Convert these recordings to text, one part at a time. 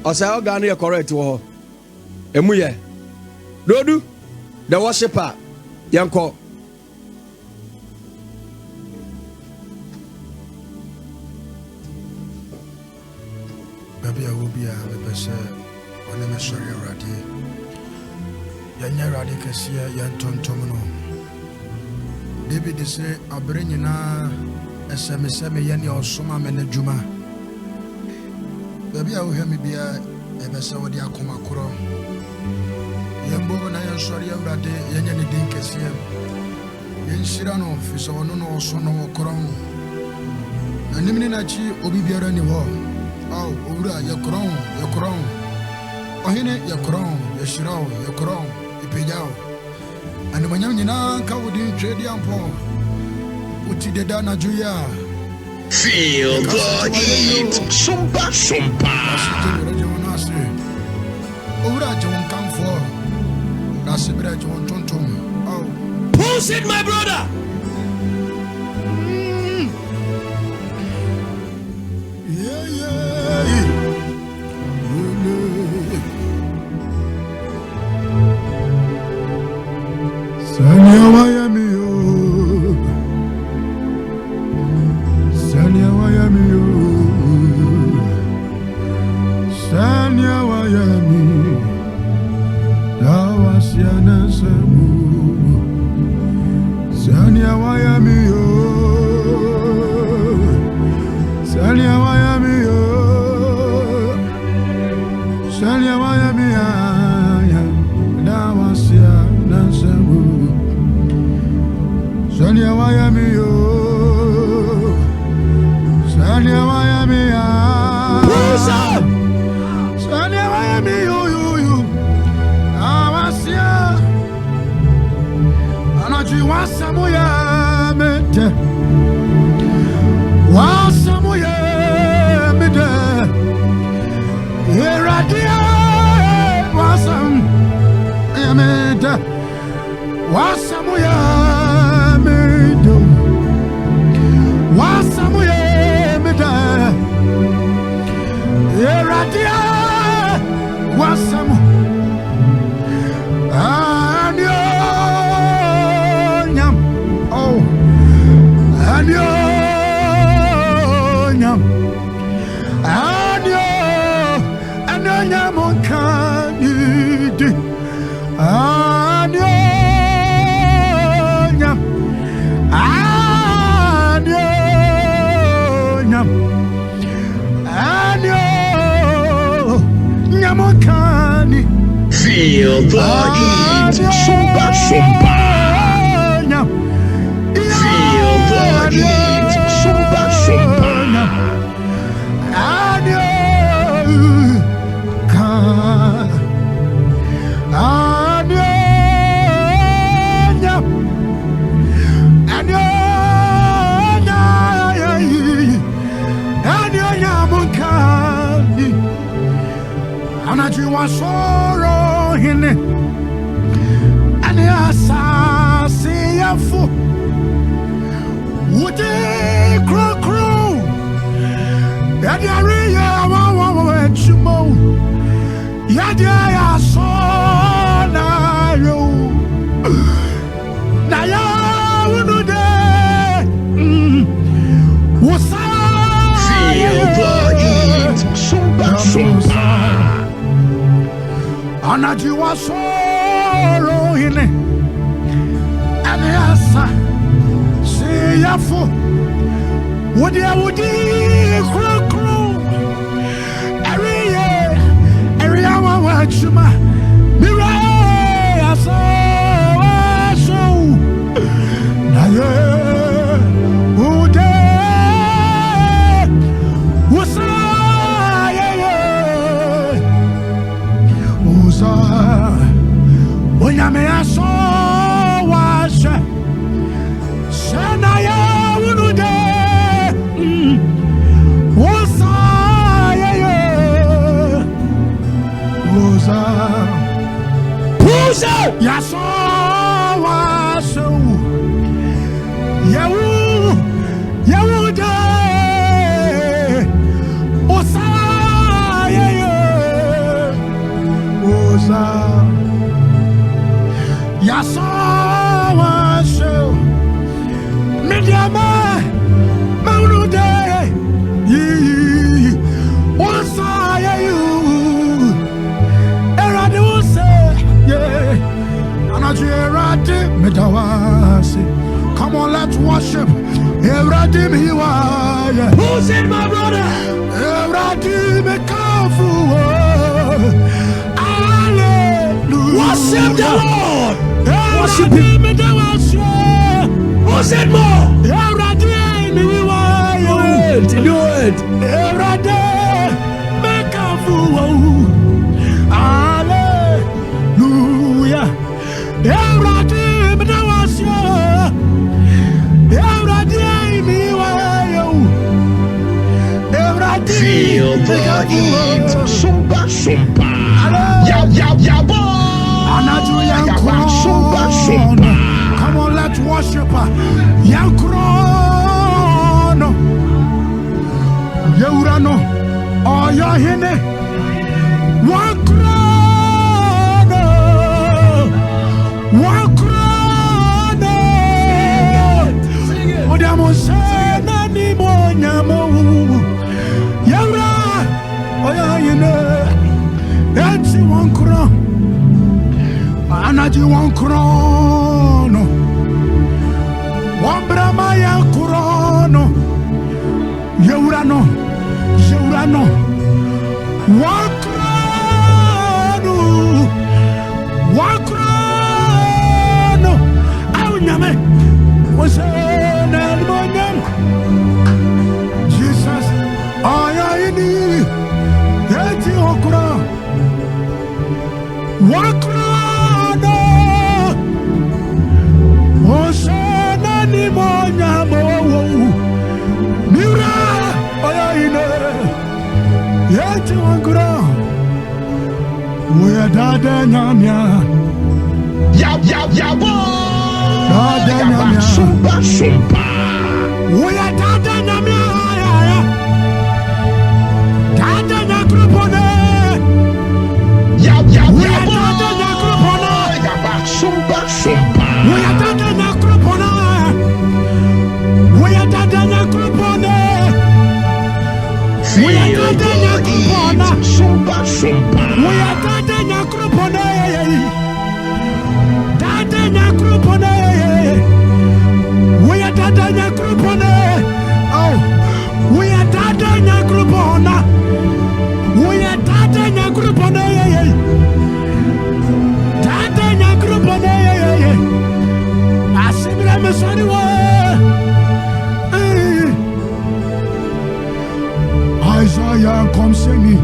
Osa organ you correct wo. Emu ye. Dodu the worshipper. Yanko. Baby, I will be a best when I'm sorry already. Yanya Radicus, Yanton Tomino. David is a bring you now a semi yanni or summa menajuma. Baby, I will hear me be a best with Yakuma Kuro. Yambo and I am sorry already, Yanni Dinkes here. Yen Shirano, Fisono, Sono, Coron. And Niminachi, Obibiara any war. Oh, Ura, your crown. Ohine, your crown, your shroud, your crown, your payao. And when you're not cowardly, trade and poor. Uti de Dana Juya. Feel good, eat, sumpa. Ura, John come for. That's a bread, John Tonton. Oh, who's it, my brother? Sanya Miami, Sanya Miami, Sanya Miami, Dawasiana Samu, Sanya Miami, Sanya Miami, Sanya Miami, Dawasiana Samu. Sanya Miami, Sanya Miami, Sanya Miami, Awasia, Anaji Wasamuya Mete, Wasamuya Mete, Iradia Wasam Mete, Wasamuya. Wasamuye meda eradia wasamu anyonyam oh anyonyam anyonyam kanidi anyonyam Feel the heat, sumpa. Feel the heat, sumpa. Anaji wasoro hine ani asasi yafu wuti kro yadi ariya wa chumo yadi ya so na yo na ya unude wasa feel the heat sumpa Anaji wasoro hine ani asa si yafu wudi kro Area wa chuma mira aso na ye ude wasa Onyame aso washe Shana ya unude Wosa ye Wosa Pusa Yaso washe Yewude Wosa ye Medawasi. Come on, let's worship. Evradim Hiwaya. Who's in my brother? Evradim Kafu. Hallelujah. Worship the Lord. Worship Him. Who's in more? Evradim Hiwaya. Do it. Evradim Kafu. Hallelujah. Evradim Hiwaya. Feel the heat. Sumba, sumba. Yab, yab, yab. Sumba, sumba. Come on, let's worship her. Yankrono. Yeurano. Oh, Yahine. Wankrono. Wankrono. Odamosena ni monyamo. Yaura. Oh, Yahine. That's Wankrono. Anaji Wankrono. Wambrama Yankurono. Yeurano. Yeurano. Wankrono. Wankrono. Aunyame. Wasena Monyam. Jesus. Ayayini. Yeti Wankrono. Wankrono. Osana ni monyamo. Mira. Ayayini. Yeti Wankrono. We are dada nyamya. Yab, yab, yab. Dada nyamya. Sumba, sumba. We are dada nyamya. Dada nyakrupone. Yab, yab, We yab. are dada nyakrupone. Sumba, sumba. We are dada nyakrupone. We are dada nyakrupone. We are Feel dada the nyakrupone. heat. Sumba, sumba. We are dada nyakrupone. Dada nyakrupone. We are dada nyakrupone. Oh, we are dada nyakrupone. We are dada nyakrupone. Dada nyakrupone. Asibira mesani wa. Isaiah come singing.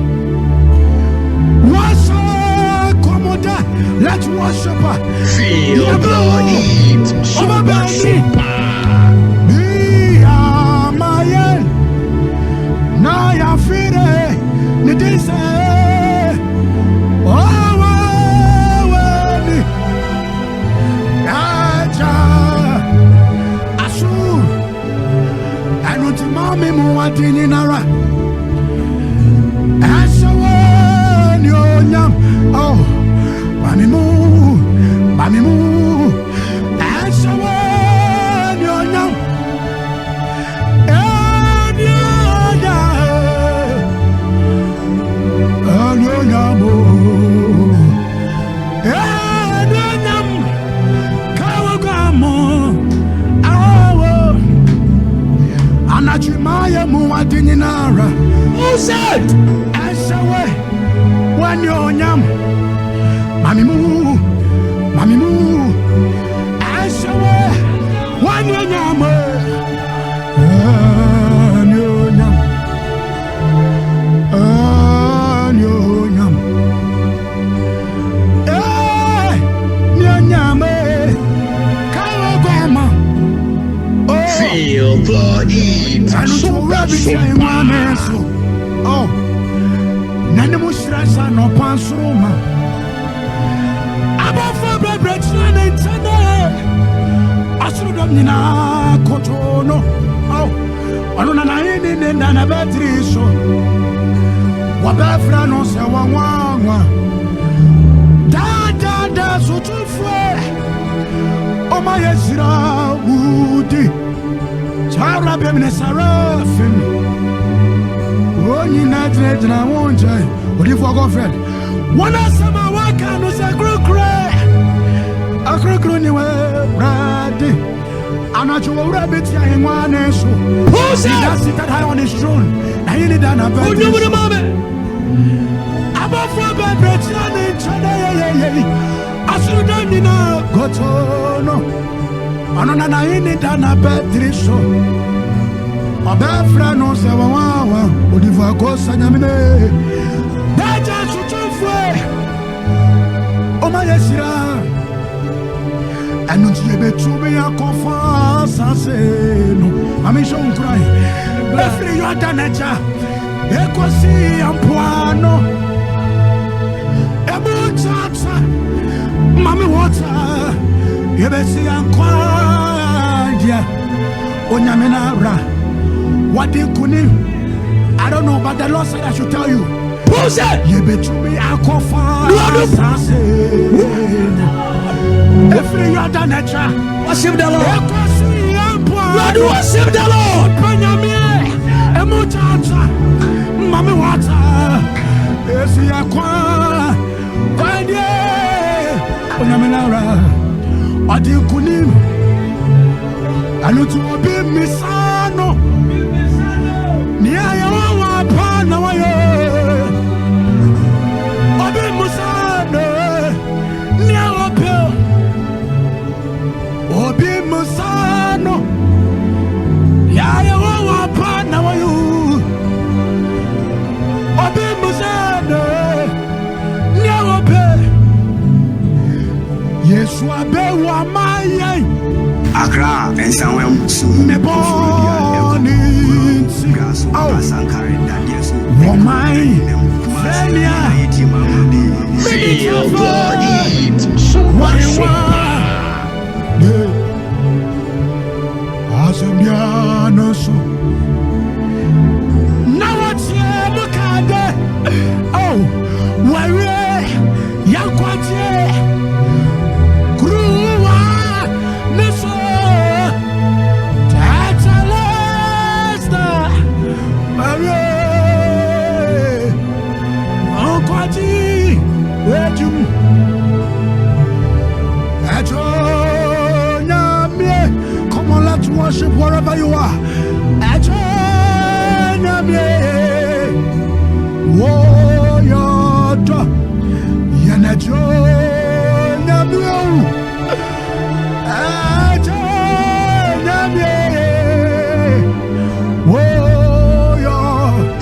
Let's worship her. Feel the heat. Sumba, sumba. Naya fire, nidise. Aja, Asur, anuti mami muadini nara. Asawa nyonyam, oh, bamimu, bamimu. Asawa nyonyam. Anachimaya muadini nara. Who's that? Asawe wanyonyam. Mamimu, mamimu. Asawe wanyonyam. Anyonyam. Anyonyam. Nyonyam. Kawagwama. Feel the heat. Sumba, sumba. Oh, Nanamusrasa no pansroma. Above for bread, and Asrudamina Kotono. Oh, Anunanaini and Anabatriso. Wabafrano Sawawa. Da, so too far. Oh, my Ezra Woody. Chara Benesarafim. Only night and I won't joy. What if I go friend? One of some work and was a group cry. Akrokro we brade. Anacho rabbit ya hingwane so. Who said seated high on his throne? Na yini dana ba. Abafo ba bretia ni chada ye. Asuda ni na gotono. Anona na yini dana ba driso. Abafra no se wawa. Odivo akosa nyamine. Daja sutufwe. Oma yesira. And not to be to be a conference. I say, no, I'm in show cry. Every you are done at ya. Equasi and Puano. Ebo Tata. Mammy water. Yebesi and Quadia. Onyaminara. What did Kunim? I don't know, but the Lord said I should tell you. Who said? You be to be a conference. I say. Every other nature, worship the Lord. Lord, worship the Lord. Panyamie, emuchacha, mami water. Esi akwa, kwendie, onyaminara. Adi kunim, anutu obi misano. Niya yawa pana wayo. Obi musano, niya wapyo. Obi musano ya yawa pana wayu. Obi musano nyawo pe Yesu abe wa maye Accra and Sanwem su neboni oh my Feel the heat. Super. Asembiano so now what's your look at that? Oh, where Yakwati Grua Niso Tatalesta Where Yakwati Wejum Come on, let's worship wherever you are.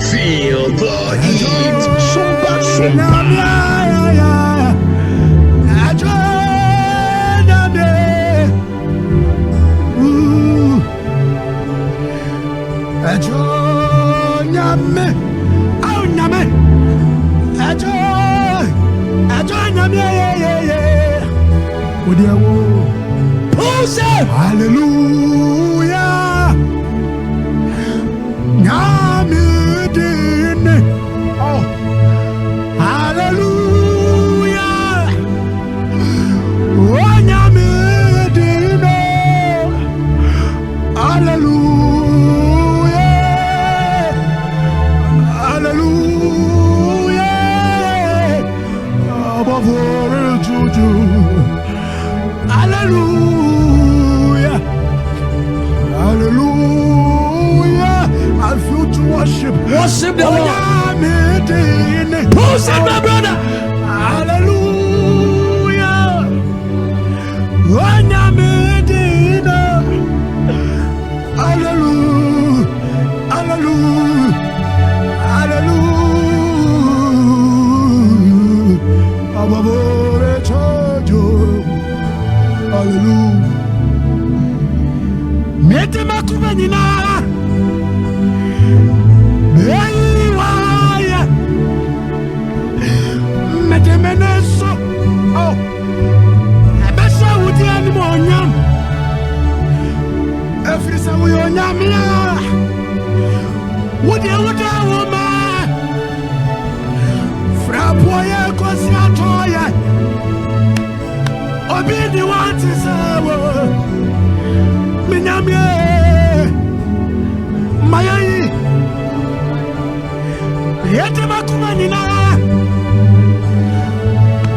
Feel the heat. Super. Hallelujah. Oh, hallelujah. Oh, hallelujah. Hallelujah. Above all juju. Hallelujah. Hallelujah. I feel to worship. Worship the Lord. Who said my brother? Hallelujah. Hallelujah. Hallelujah. Hallelujah. Above all juju. Hallelujah. Mete makubanina. Beyiwaya. Mete meneso. Oh. Ebesa udi animonyam. Efrisa uyonyamia. Udi woma. Frapoye kosi atoya. Obidi wanti sawo. Minyamie Mayayi Yete makumanina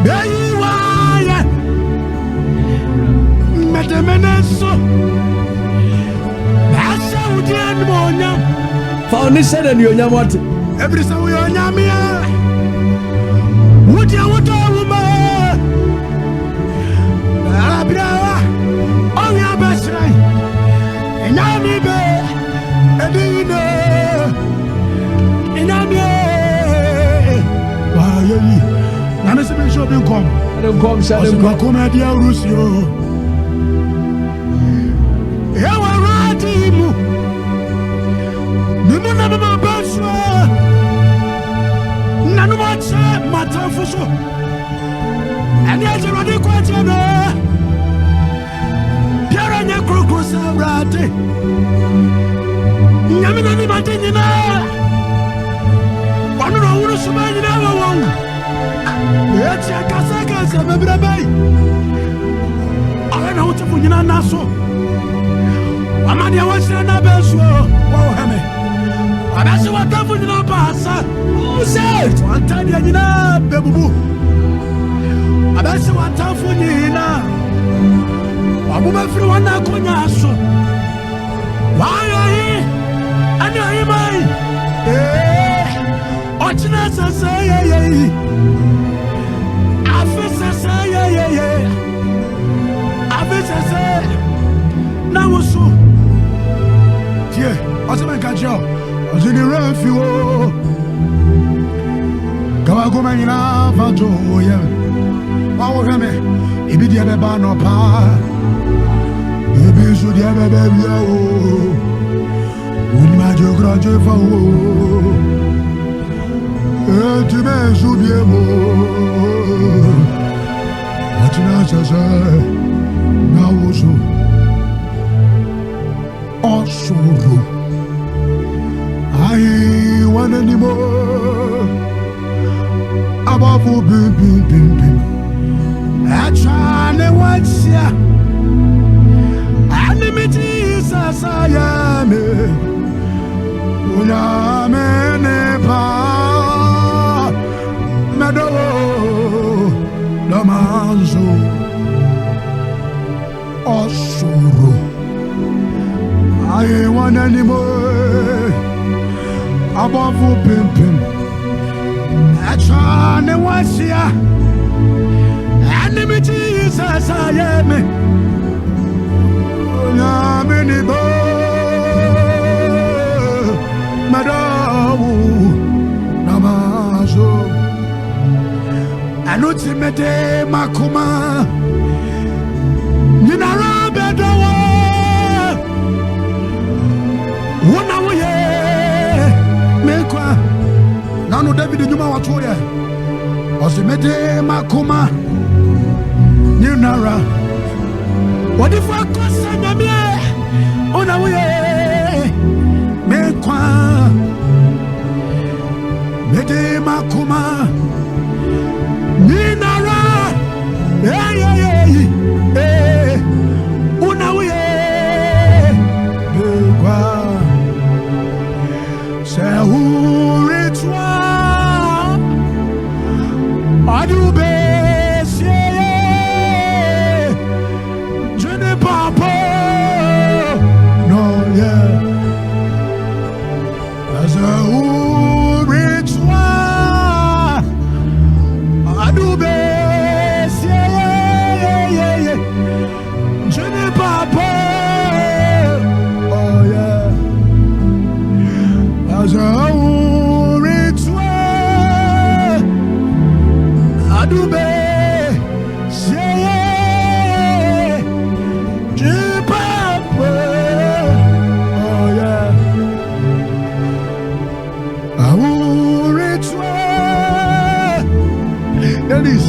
Beyiwaya Medemeneso. Asa udian monya. Foundation and your what? Every so we on Yamia. Would you want a woman? Abra. On your best right. And Yami be. Edina. And Yami. Why? I'm a shopping come. I don't come, Shadow. Come at your Rusio. Ewaratimu Nimuna mama baswa Nanumacha matafuso Ani ajirodi kwa jana Piara nya krokosa rate Nyamina ni matanyina Wanu na uru sumayina wawangu Eche kasa mebrabai Awe na utifu nyina naso Amadia wasira na beso wo heme Abasi watafu nyina pasa Use Wantadi nyina bebubu Abasi watafu nyina Wabube firi wana konya aso Waya hi Ani hi mai Ochina sasa ye Afisa sasa ye Afisa sasa Na wusu Tie, aseme kacho, asini refuo. Kawa kuma nyina fato ye. Wawo kame, ibi die beba no pa. Ibi su die bebe bia o. Unima jo graje fa o. Eti me su bie mo. Watina sasa na wusu. Osuru I want anymore Abafu bim Achane watsia Animity sasayame Uname nepa Medo Lamanzo Osuru I want anymore above pimping. I try and watch ya. Enmity is as I am. Naminibo Madam Namazo. And ultimate Makuma Ninara Bedawa. Wona woye mekwa nanu David nyuma watoya osimete makoma ninara wadifu akosa nyamie ona woye mekwa mete makoma ninara ona woye mekwa C'est où et toi Adoubé je n'ai pas peur non yeah C'est où et toi Adoubé je n'ai pas peur oh yeah As a ritual, Adoube, c'est du peuple. Oh yeah. A ritual, Dennis,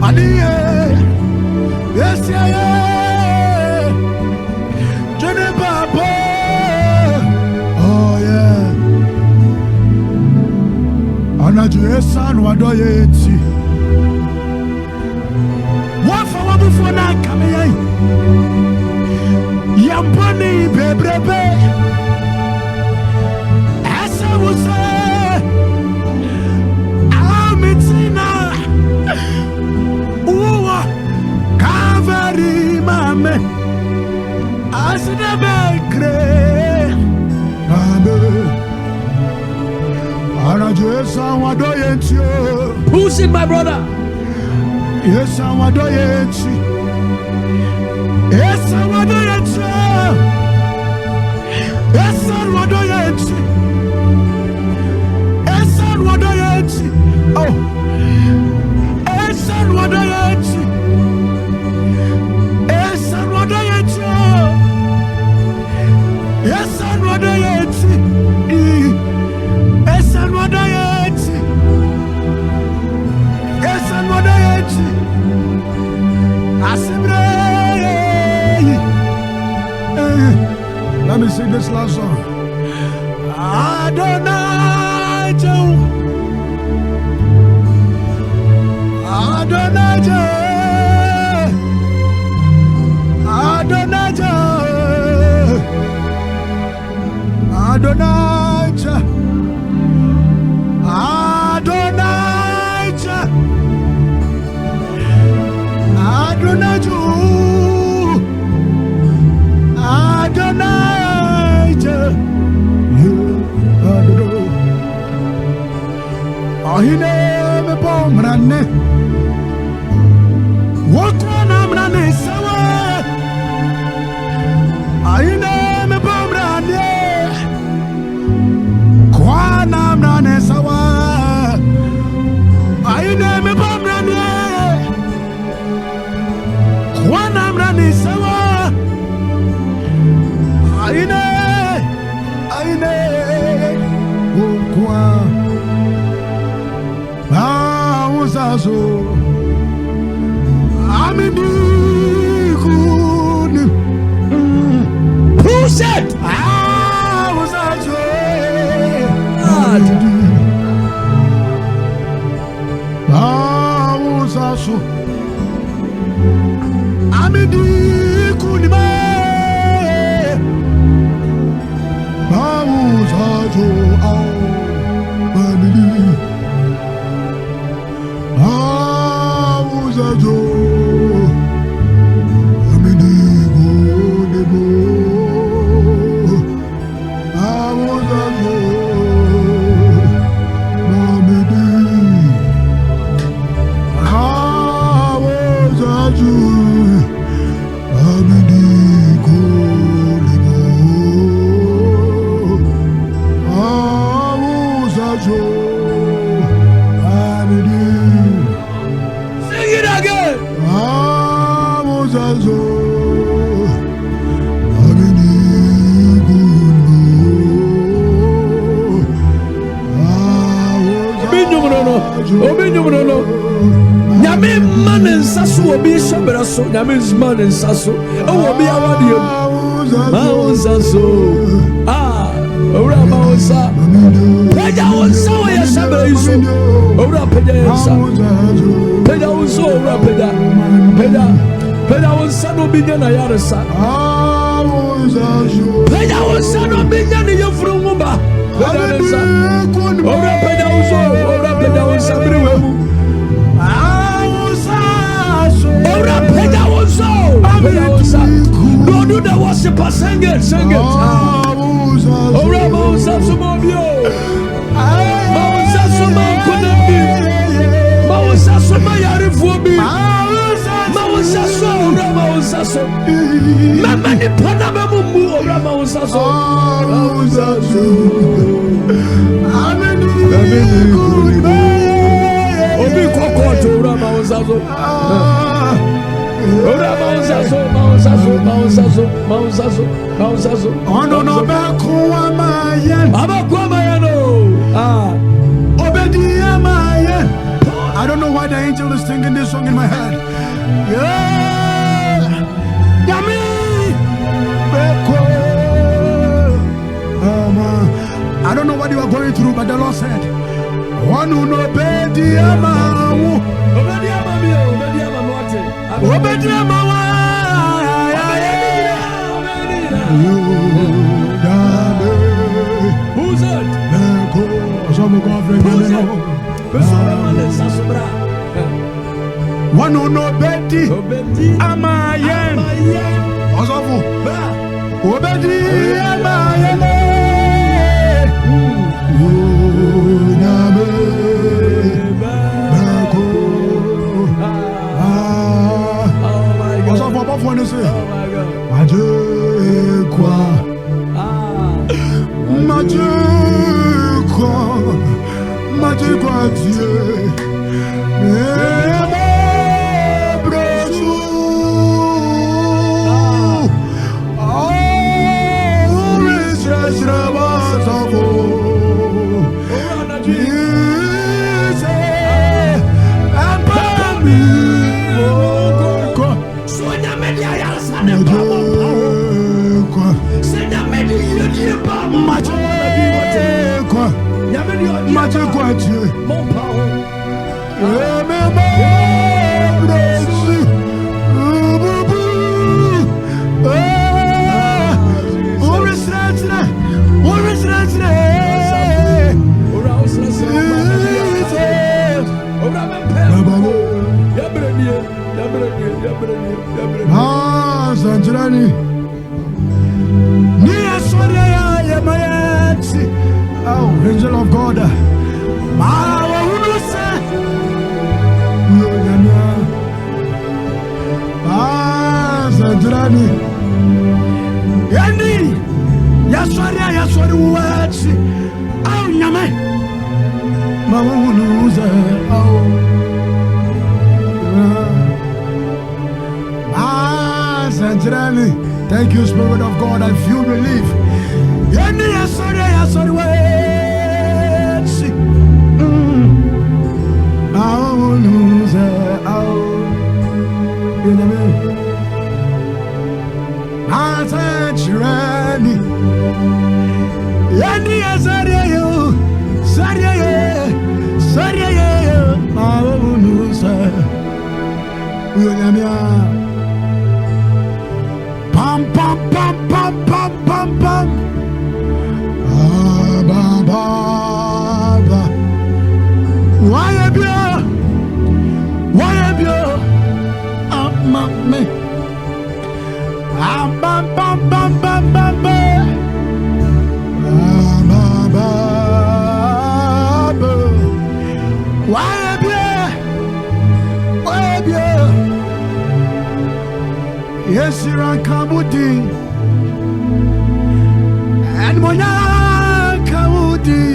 Adi, yes yeah. Je n'ai pas peur. Oh yeah. Anaju esan wadoye eti wafa wabufo na kameye yampani bebrebe asa wuse alamitina uwa kavari mame Push it, my brother. Yes, I want to eat. Yes, I want to eat. Yes, I want to eat. Yes, I want to eat. Oh, yes, I want to eat. Yes, I want to eat. Yes, I want to eat. Yes, I want to eat. Yes, I want to eat. Let me sing this last song. Adonai Jehu, Adonai Jehu, Adonai Jehu, Adonai Jehu, Adonai Jehu, Adonai Jehu. Ahine me pomrane, wakwana mrane sawa. Ahine me pomrane, kwana mrane sawa. Ahine me pomrane, kwana mrane sawa. Ahine, ahine, wakwa. Uzazo Amini Kun Who said? Uzazo Uzazo Amini Kun Uzazo Amini Uzazo Amini Godebo Uzazo Amini Uzazo Amini Godebo Uzazo Nyame man and sasso will be somewhere so Nyame's man and sasso. Oh, will be our dear Maunsaso. Ah, Ora Maunsa. Peja was so a saber. Ora Peja, Peja was so rapid. Peja was son of Bidian Ayarasa. Peja was son of Bidian from Mumba. Ora Peja was so, Ora Peja was everywhere. Ora Peja was so. Don't do the worship, sing it. Ora Mausa Sumobio. Mausa Suma couldn't be. Mausa Suma Yarifubi. Mausa Sora Mausa So. Mamma Panama Mumu Ora Mausa So. Obi Kokoto Ora Mausa So. Ora Mausa So. Ono no Bakua Mayan. Abakwa Mayano. Ah. Obedi Mayan. I don't know why the angel is singing this song in my head. Yeah. Yami. I don't know what you are going through, but the Lord said, one who no Obedi Amawu. Obedi Amawu. Who's it? One who no Obedi Amayen. Ozofu. Obedi Amayen. Angel of God, thank you, Spirit of God. I feel relief. Pam pam pam pam pam pam pam. Why am you? I'm me. Bam bam bam bam bam bam. Why am you? Yes, you're on Kabudi and Moya Kabudi.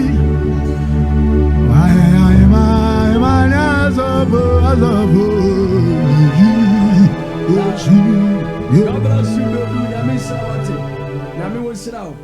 Why am I as of God bless you, baby. Yami Sawati. Yami will sit out.